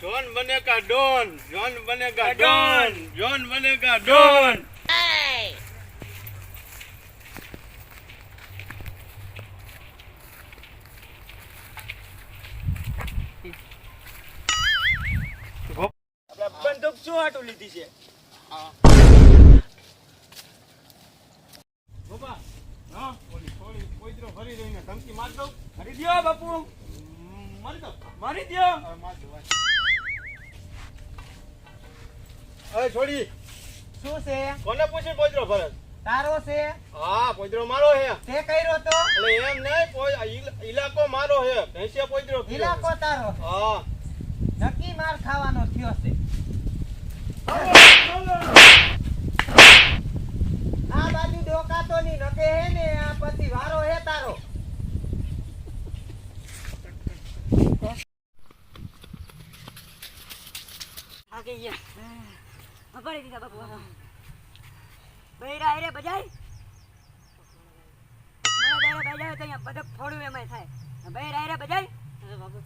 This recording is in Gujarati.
जॉन बनेगा डॉन, जॉन बनेगा डॉन, जॉन बनेगा डॉन। બંદૂક શું હાટું લીધી છે? બાપા હા ઓલી થોડી કોઈદરો ભરી રહીને ધમકી માર દઉં. મારી દ્યો બાપુ, મારી દઉં. મારી દ્યો. હવે માર દઉં. અરે છોડી શું છે? કોને પૂછીને કોઈદરો ભરે? તારો છે? હા કોઈદરો મારો હે. તે કર્યો તો? એટલે એમ નહીં ઇલાકો મારો હે. ભેંસિયા કોઈદરો કર્યો. ઇલાકો તારો? હા નક્કી માર ખાવાનો થયો છે. આ બાજુ ડોકાતો ની નકે હે ને, આ પછી વારો હે તારો. આગે યા અપાડી દીધા બાપુ. બૈરા રે બજાય મારા દાયરા બજાય તો અહીંયા પદક ફોડું એમાં થાય. બૈરા રે બજાય. હવે બાપુ